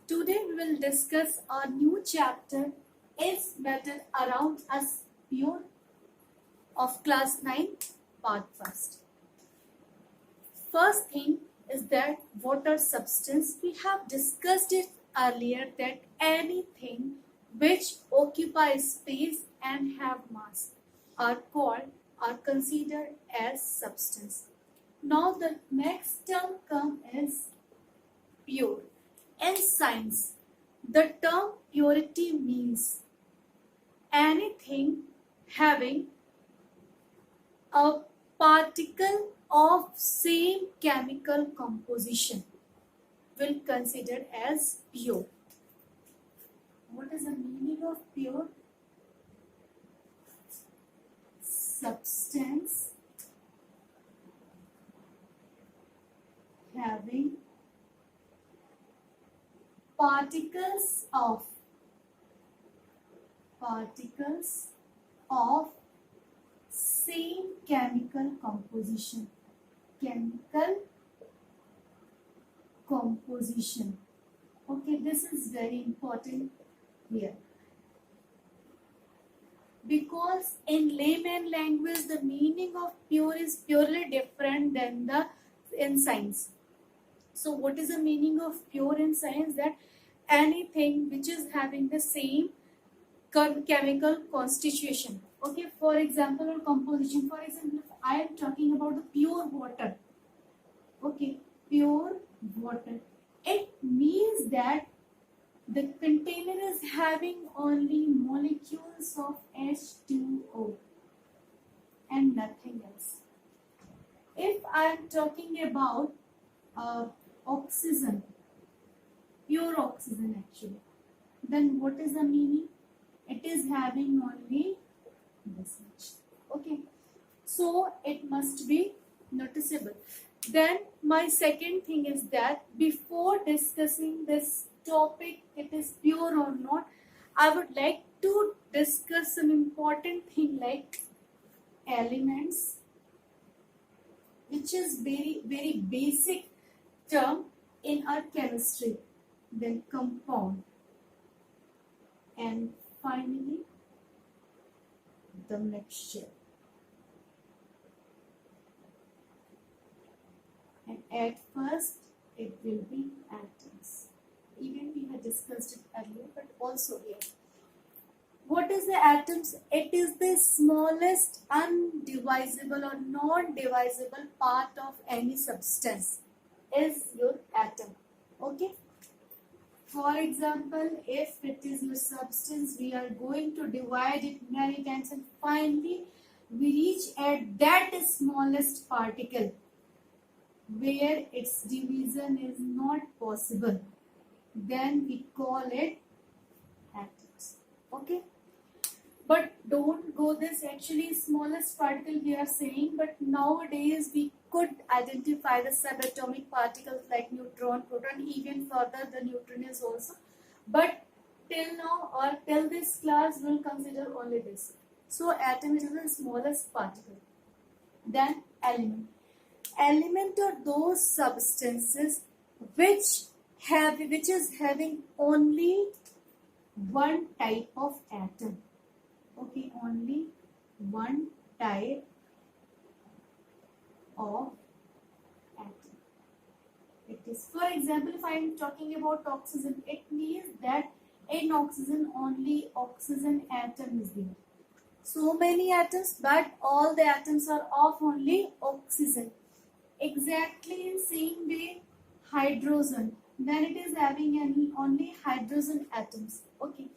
Today we will discuss a new chapter is matter around us pure of class 9 part first. First thing is that water substance. We have discussed it earlier that anything which occupies space and have mass are considered as substance. Now the next term is pure. In science, the term purity means anything having a particle of same chemical composition will considered as pure. What is the meaning of pure? Substance having particles of same chemical composition. Okay, this is very important here, because in layman language the meaning of pure is purely different than the in science. So what is the meaning of pure in science? That anything which is having the same chemical constitution. Okay, for example, or composition. For example, if I am talking about the pure water. Okay, pure water. It means that the container is having only molecules of H2O and nothing else. If I am talking about oxygen, pure oxygen actually, then what is the meaning? It is having only this much. Okay, so it must be noticeable. Then my second thing is that before discussing this topic, it is pure or not, I would like to discuss some important thing like elements, which is very basic term in our chemistry. Then compound, and finally the mixture. And at first it will be atoms. Even we had discussed it earlier, but also here. What is the atoms? It is the smallest undivisible or non-divisible part of any substance is your atom. Okay. For example, if it is your substance, we are going to divide it many times and finally we reach at that smallest particle where its division is not possible. Then we call it atoms. Okay. But don't go this actually smallest particle we are saying, but nowadays we could identify the subatomic particles like neutron, proton, even further the neutrinos also. But till now or till this class we'll consider only this. So atom is the smallest particle. Then element. Element are those substances which is having only one type of atom. Okay, only one type of atom. It is, for example, if I am talking about oxygen, it means that in oxygen only oxygen atom is there. So many atoms, but all the atoms are of only oxygen. Exactly in same way, hydrogen. Then it is having only hydrogen atoms. Okay.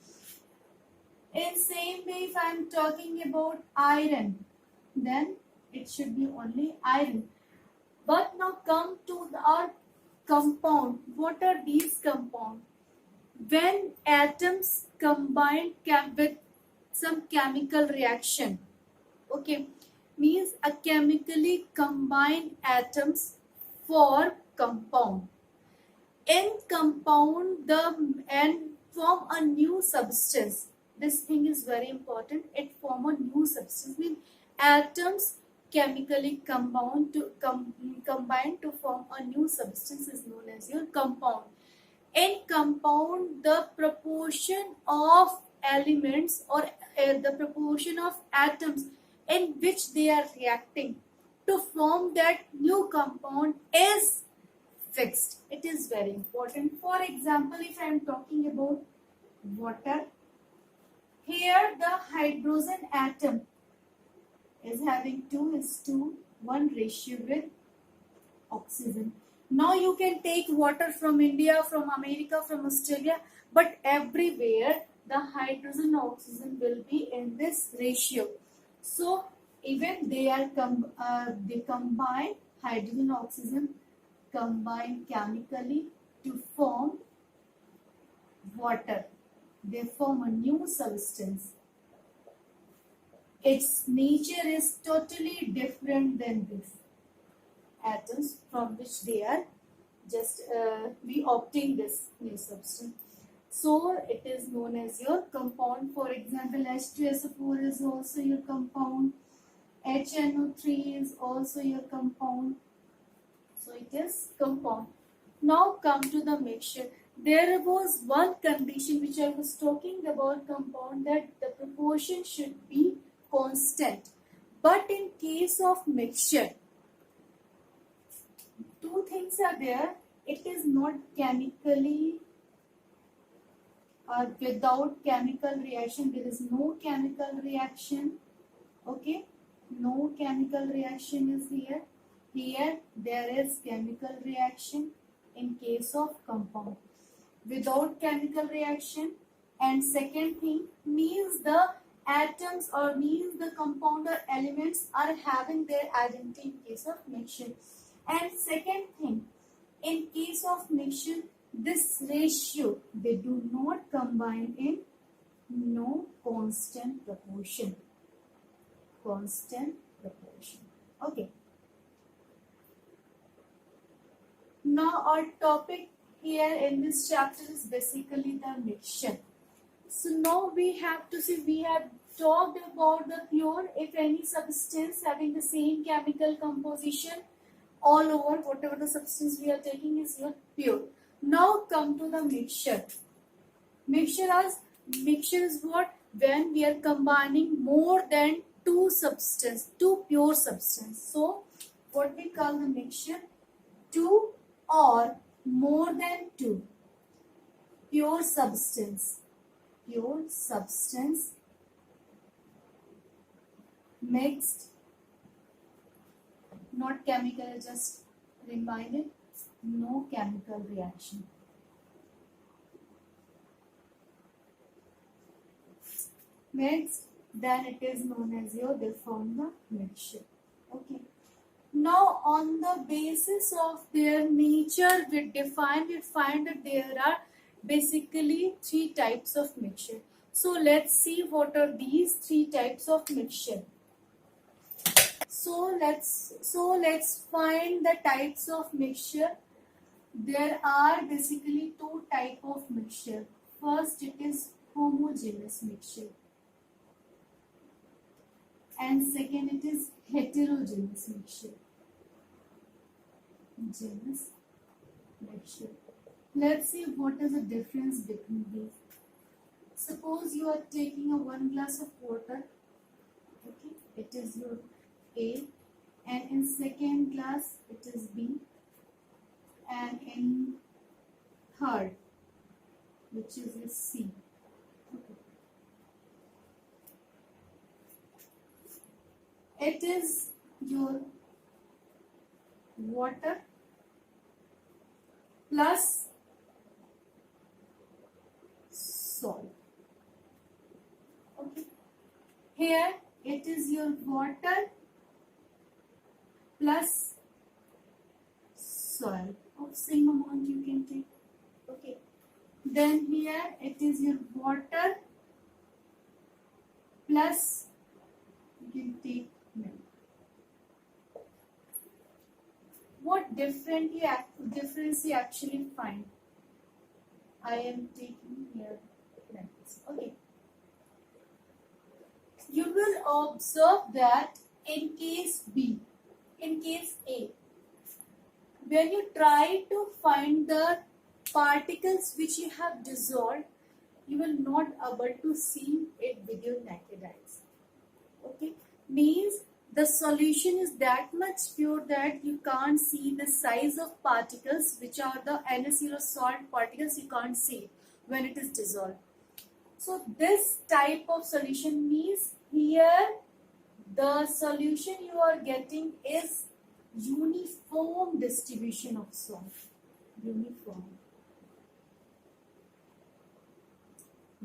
In same way, if I am talking about iron, then it should be only iron. But now come to our compound. What are these compounds? When atoms combine with some chemical reaction, okay, means a chemically combined atoms for compound. In compound and form a new substance. This thing is very important. It form a new substance. Means atoms chemically combine to form a new substance is known as your compound. In compound, the proportion of elements or the proportion of atoms in which they are reacting to form that new compound is fixed. It is very important. For example, if I am talking about water, here the hydrogen atom is having 2:1 ratio with oxygen. Now you can take water from India, from America, from Australia, but everywhere the hydrogen oxygen will be in this ratio. So even they are they combine hydrogen oxygen combine chemically to form water. They form a new substance. Its nature is totally different than this atoms from which they are just we obtain this new substance. So it is known as your compound. For example, H2SO4 is also your compound. HNO3 is also your compound. So it is compound. Now come to the mixture. There was one condition which I was talking about compound, that the proportion should be constant. But in case of mixture, two things are there. It is not chemically without chemical reaction. There is no chemical reaction. Okay, no chemical reaction is here. Here there is chemical reaction in case of compound. Without chemical reaction, and second thing means the atoms or means the compound or elements are having their identity in case of mixture. And second thing, in case of mixture, this ratio, they do not combine in no constant proportion. Constant proportion. Okay. Now our topic here in this chapter is basically the mixture. So now we have to see, we have talked about the pure, if any substance having the same chemical composition all over, whatever the substance we are taking is your pure. Now come to the mixture. Mixture is what? When we are combining more than two pure substance. So what we call the mixture? Two or more than two pure substance mixed, not chemical, just reminded, no chemical reaction. Mixed, then it is known as your, they form the mixture. Okay. Now on the basis of their nature, we find that there are basically three types of mixture. So let's see what are these three types of mixture. So let's find the types of mixture. There are basically two types of mixture. First, it is homogeneous mixture, and second, it is heterogeneous mixture. Genus mixture. Let's see what is the difference between these. Suppose you are taking a 1 glass of water. Okay, it is your A, and in second glass it is B, and in third, which is your C. Okay. It is your water plus salt. Okay. Here it is your water plus soil of same amount you can take. Okay. Then here it is your water plus you can take milk. What difference you actually find? I am taking here like this. Okay. You will observe that in case A, when you try to find the particles which you have dissolved, you will not able to see it with your naked eyes. Okay, means the solution is that much pure that you can't see the size of particles which are the NaCl salt particles. You can't see when it is dissolved. So this type of solution means here the solution you are getting is uniform distribution of salt. Uniform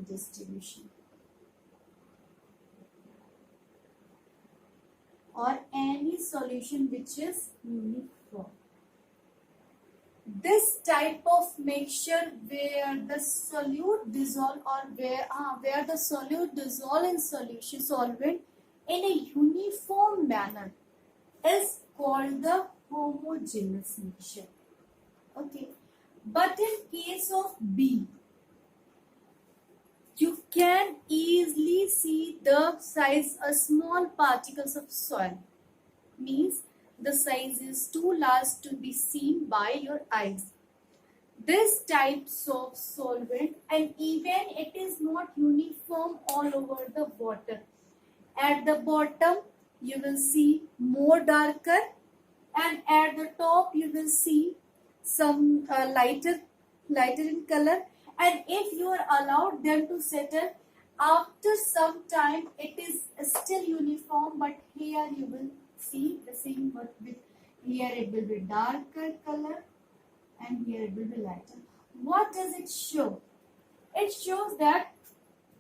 distribution, or any solution which is uniform. This type of mixture where the solute dissolve, or where the solute dissolve in solution solvent in a uniform manner is called the homogeneous mixture. Okay, but in case of B, you can easily see the size of small particles of soil. Means the size is too large to be seen by your eyes. This types of solvent, and even it is not uniform all over the water. At the bottom you will see more darker, and at the top you will see some lighter in color. And if you are allowed them to settle, after some time it is still uniform, but here you will see the same, but with here it will be darker color and here it will be lighter. What does it show? It shows that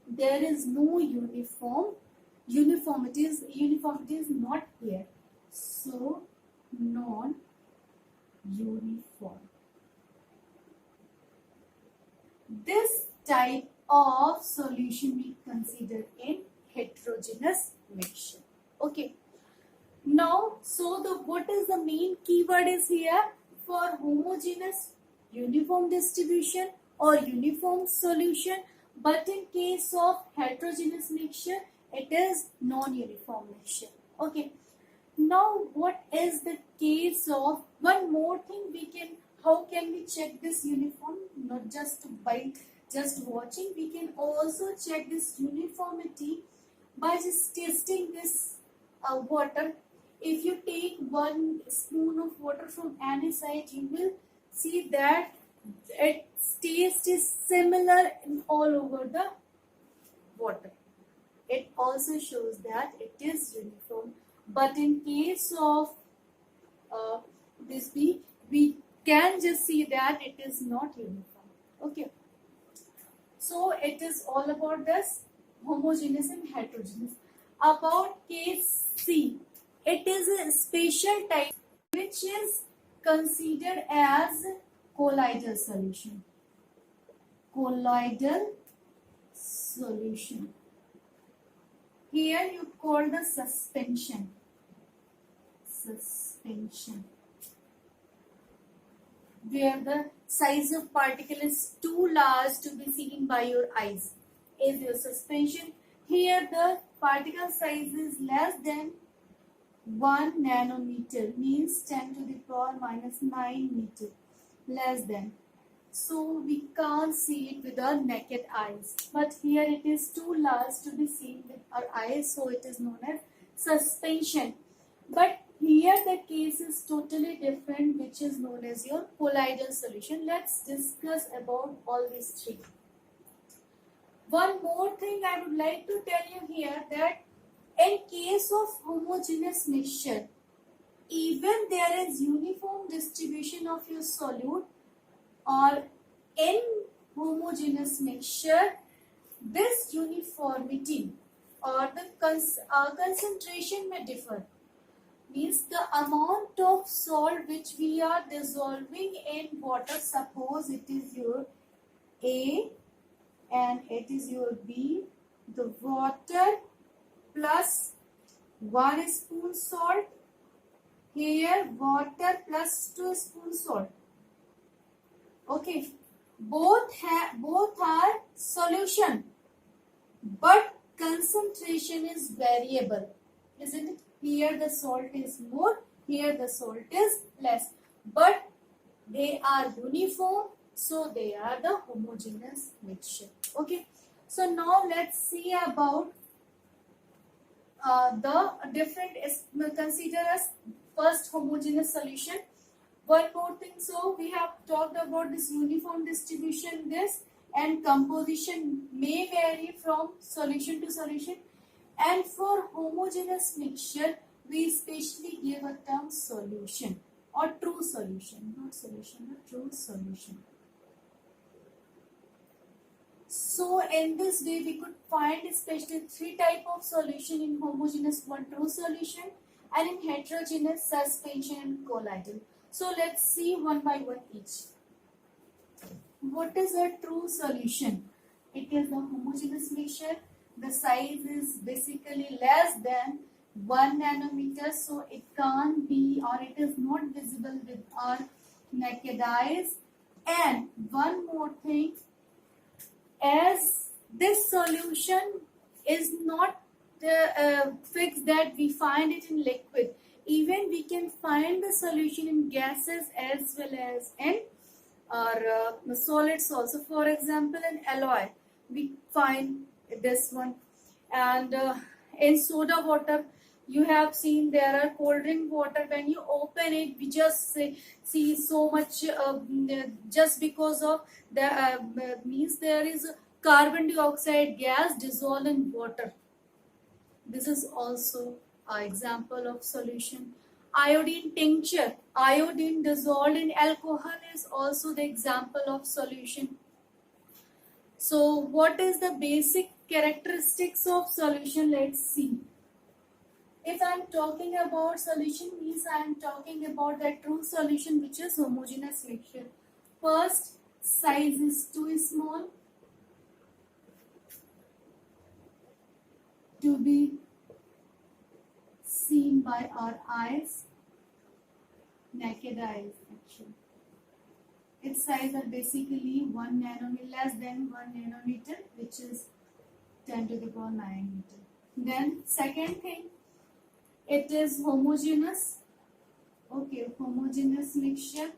there is no uniformity is not here, so non-uniform. This type of solution we consider in heterogeneous mixture. Okay. Now, so what is the main keyword is here for homogeneous, uniform distribution or uniform solution, but in case of heterogeneous mixture, it is non-uniform mixture. Okay. Now, what is the case of, one more thing we can, how can we check this uniform? Not just by just watching, we can also check this uniformity by just tasting this water. If you take 1 spoon of water from any side, you will see that its taste is similar in all over the water. It also shows that it is uniform. But in case of this we can just see that it is not uniform. Okay. So it is all about this homogeneous and heterogeneous. About case C, it is a special type which is considered as colloidal solution. Colloidal solution. Here you call the suspension. Suspension. Where the size of particle is too large to be seen by your eyes is your suspension. Here the particle size is less than 1 nanometer, means 10 to the power minus 9 meter, less than. So we can't see it with our naked eyes, but here it is too large to be seen with our eyes, so it is known as suspension. But here the case is totally different, which is known as your colloidal solution. Let's discuss about all these three. One more thing I would like to tell you here, that in case of homogeneous mixture, even there is uniform distribution of your solute, or in homogeneous mixture, this uniformity or the concentration may differ. Means the amount of salt which we are dissolving in water, suppose it is your A and it is your B, the water plus 1 spoon salt, here water plus 2 spoons salt. Okay, both are solution, but concentration is variable, isn't it? Here the salt is more, here the salt is less, but they are uniform So they are the homogeneous mixture. Okay. So now let's see about the different consider as first homogeneous solution. One more thing, so we have talked about this uniform distribution, this, and composition may vary from solution to solution, and for homogeneous mixture we especially give a term solution or true solution, not solution but true solution. So in this way we could find especially three type of solution in homogeneous: one true solution, and in heterogeneous suspension and colloidal. So let's see one by one each. What is a true solution? It is a homogeneous mixture. The size is basically less than 1 nanometer, so it can't be or it is not visible with our naked eyes. And one more thing, as this solution is not fixed that we find it in liquid, even we can find the solution in gases as well as in our solids also. For example, in alloy we find this one, and in soda water you have seen there are cold drink water. When you open it, we just see so much just because of the means there is carbon dioxide gas dissolved in water. This is also an example of solution. Iodine tincture, iodine dissolved in alcohol is also the example of solution. So what is the basic characteristics of solution? Let's see. If I am talking about solution, means I am talking about that true solution which is homogeneous mixture. First, size is too small to be seen by our eyes, naked eyes actually. Its size are basically 1 nanometer, less than 1 nanometer, which is 10 to the power 9 meter. Then second thing, it is homogeneous. Okay, homogeneous mixture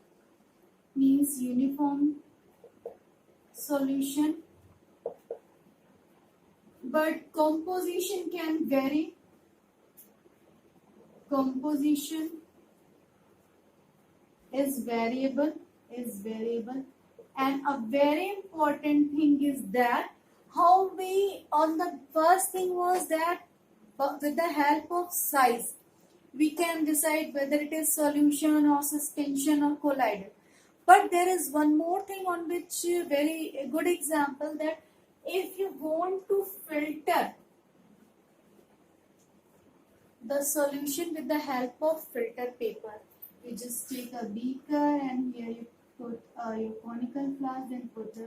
means uniform solution, but composition can vary. Composition is variable, and a very important thing is that how we, on the first thing was that with the help of size we can decide whether it is solution or suspension or collider. But there is one more thing on which very a good example, that if you want to filter the solution with the help of filter paper, you just take a beaker and here you put your conical flask, then put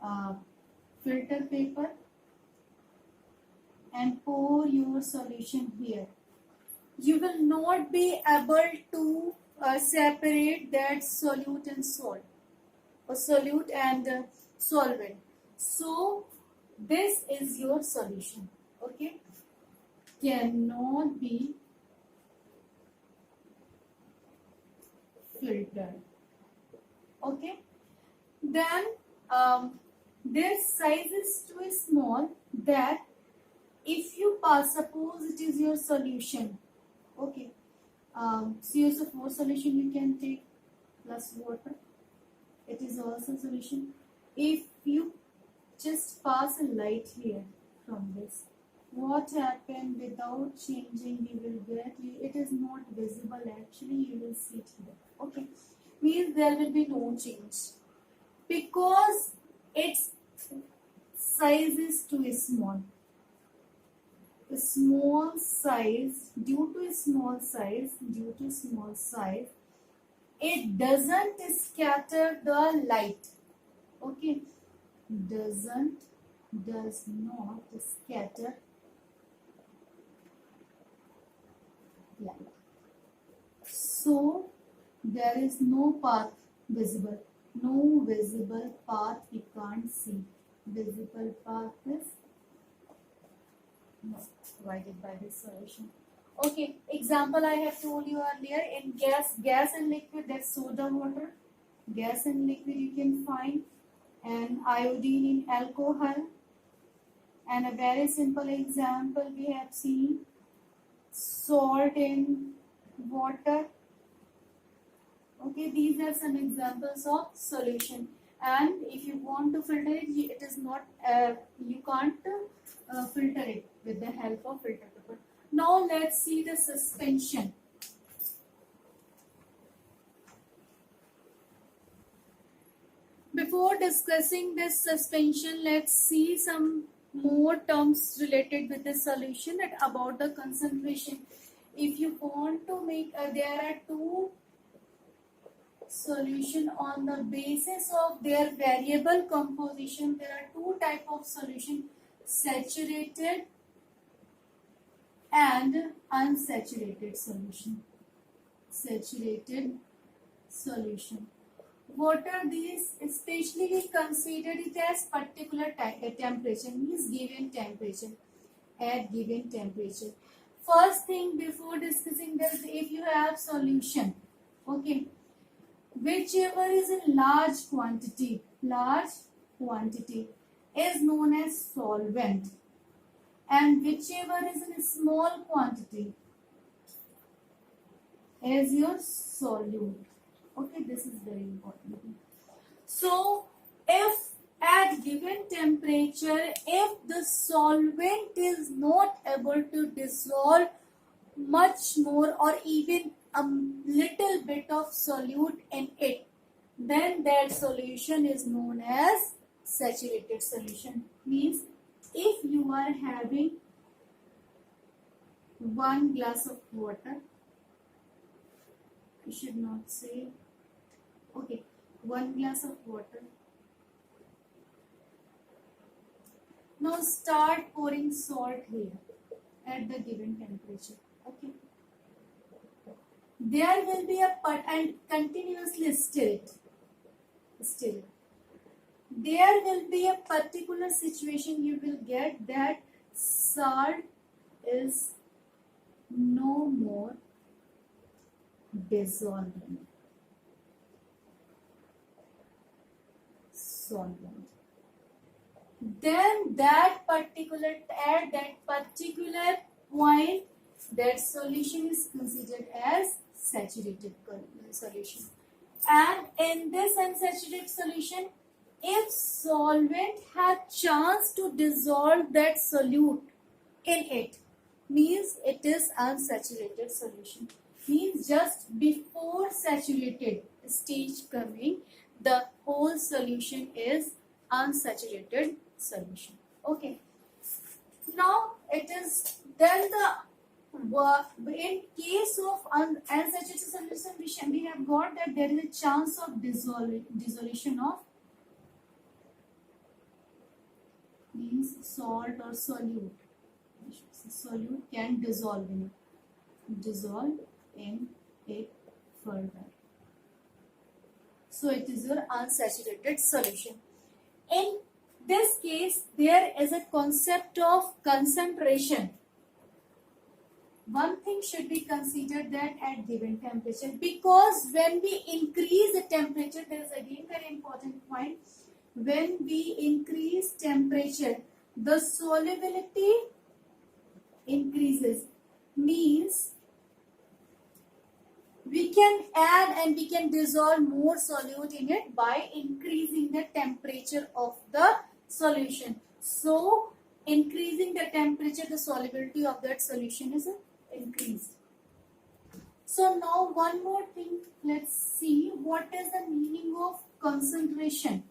a filter paper and pour your solution here. You will not be able to separate that solute and salt, or solute and solvent. So this is your solution. Okay, cannot be filtered. Okay, then this size is too small that if you pass, suppose it is your solution. Okay, CuSO4 solution you can take plus water. It is also solution. If you just pass a light here from this, what happened without changing, you will get, it is not visible actually, you will see it here. Okay, means there will be no change because its size is too small. Small size, due to small size, it doesn't scatter the light. Okay, does not scatter light. So there is no path visible, no visible path we can't see. Visible path is no, provided by this solution. Okay, example I have told you earlier, in gas and liquid, that's soda water. gas and liquid you can find, and iodine in alcohol. And a very simple example we have seen, salt in water. Okay, these are some examples of solution. And if you want to filter it, it is not, you can't filter it with the help of filter paper. Now let's see the suspension. Before discussing this suspension, let's see some more terms related with the solution and about the concentration. If you want to make, there are two solution on the basis of their variable composition. There are two type of solution, saturated and unsaturated solution. Saturated solution. What are these? Especially we consider it as particular temperature, means given temperature, at given temperature. First thing before discussing this, if you have solution, okay, whichever is in large quantity is known as solvent, and whichever is in small quantity is your solute. Okay, this is very important. So if at given temperature, if the solvent is not able to dissolve much more or even a little bit of solute in it, then that solution is known as saturated solution. Means if you are having 1 glass of water, you should not say, okay, 1 glass of water. Now start pouring salt here at the given temperature. Okay. There will be a part and continuously stir it. There will be a particular situation you will get that salt is no more dissolving solvent. Then that particular, at that particular point, that solution is considered as saturated solution. And in this unsaturated solution, if solvent had chance to dissolve that solute in it, means it is unsaturated solution. Means just before saturated stage coming, the whole solution is unsaturated solution. Okay. Now it is then in case of unsaturated solution, we have got that there is a chance of dissolution of, means salt or solute. Solute can dissolve in it further. So it is your unsaturated solution. In this case, there is a concept of concentration. One thing should be considered, that at given temperature, because when we increase the temperature, there is again very important point. When we increase temperature, the solubility increases. Means we can add and we can dissolve more solute in it by increasing the temperature of the solution. So increasing the temperature, the solubility of that solution is increased. So now one more thing, let's see what is the meaning of concentration.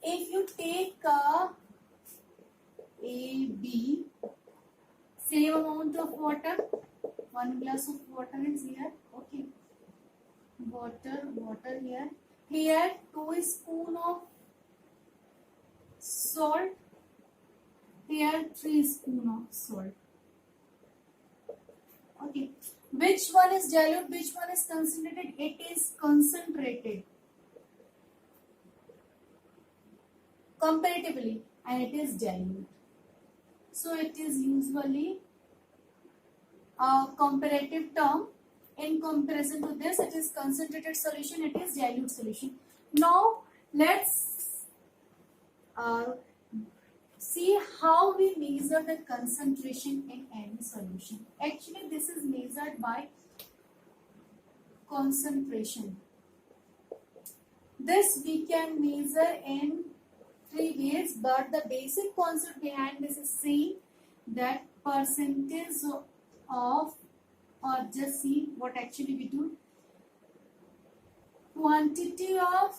If you take a B, same amount of water, 1 glass of water is here, okay, water here, 2 spoon of salt, here 3 spoon of salt. Okay, which one is dilute, which one is concentrated? It is concentrated comparatively, and it is dilute. So it is usually a comparative term. In comparison to this, it is concentrated solution, it is dilute solution. Now let's see how we measure the concentration in any solution. Actually, this is measured by concentration. This we can measure in 3 ways, but the basic concept behind this is see that percentage of, or just see what actually we do, quantity of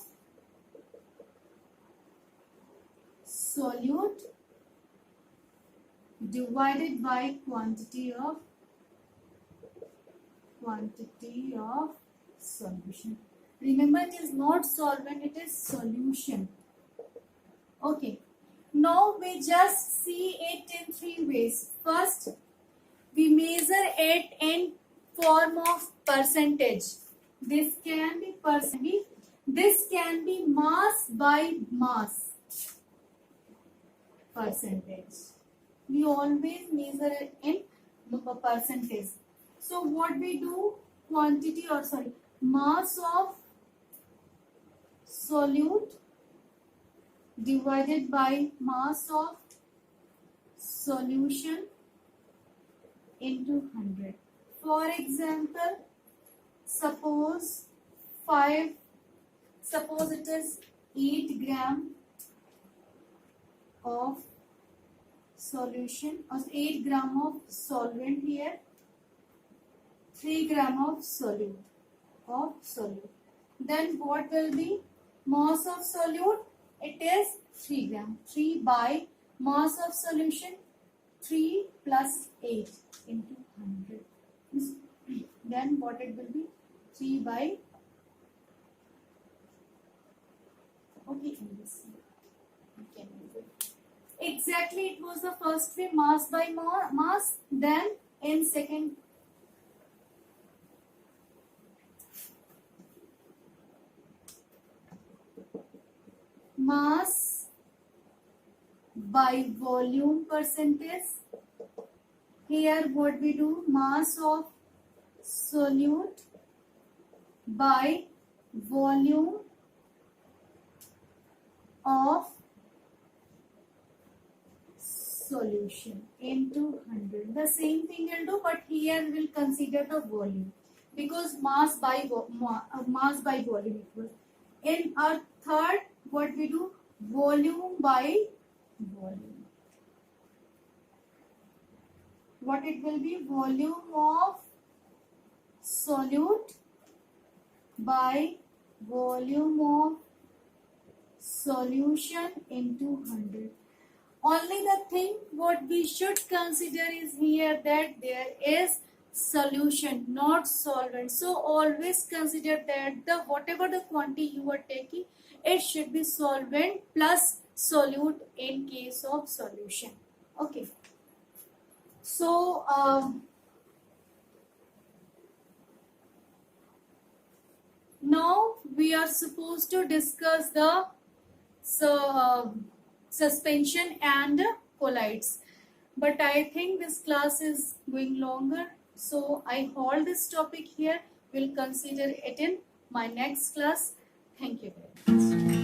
solute divided by quantity of solution. Remember, it is not solvent, it is solution. Okay, now we just see it in 3 ways. First, we measure it in form of percentage. This can be percentage. This can be mass by mass percentage. We always measure it in percentage. So what we do, quantity or sorry, mass of solute divided by mass of solution into 100. For example, suppose it is 8 gram of solution or 8 gram of solvent here, 3 gram of solute. Then what will be mass of solute? It is 3 gram. 3 by mass of solution 3 plus 8 into 100. Then what it will be? 3 by, okay, in this exactly it was the first way, mass by mass. Then in second, mass by volume percentage. Here what we do, mass of solute by volume of solution into 100. The same thing we'll do, but here we'll consider the volume because mass by volume equals. In our third, what we do, volume by volume. What it will be, volume of solute by volume of solution into 100. Only the thing what we should consider is here that there is solution, not solvent. So always consider that the whatever the quantity you are taking, it should be solvent plus solute in case of solution. Okay. So now we are supposed to discuss the suspension and colloids, but I think this class is going longer, so I hold this topic here. We'll consider it in my next class. Thank you very much.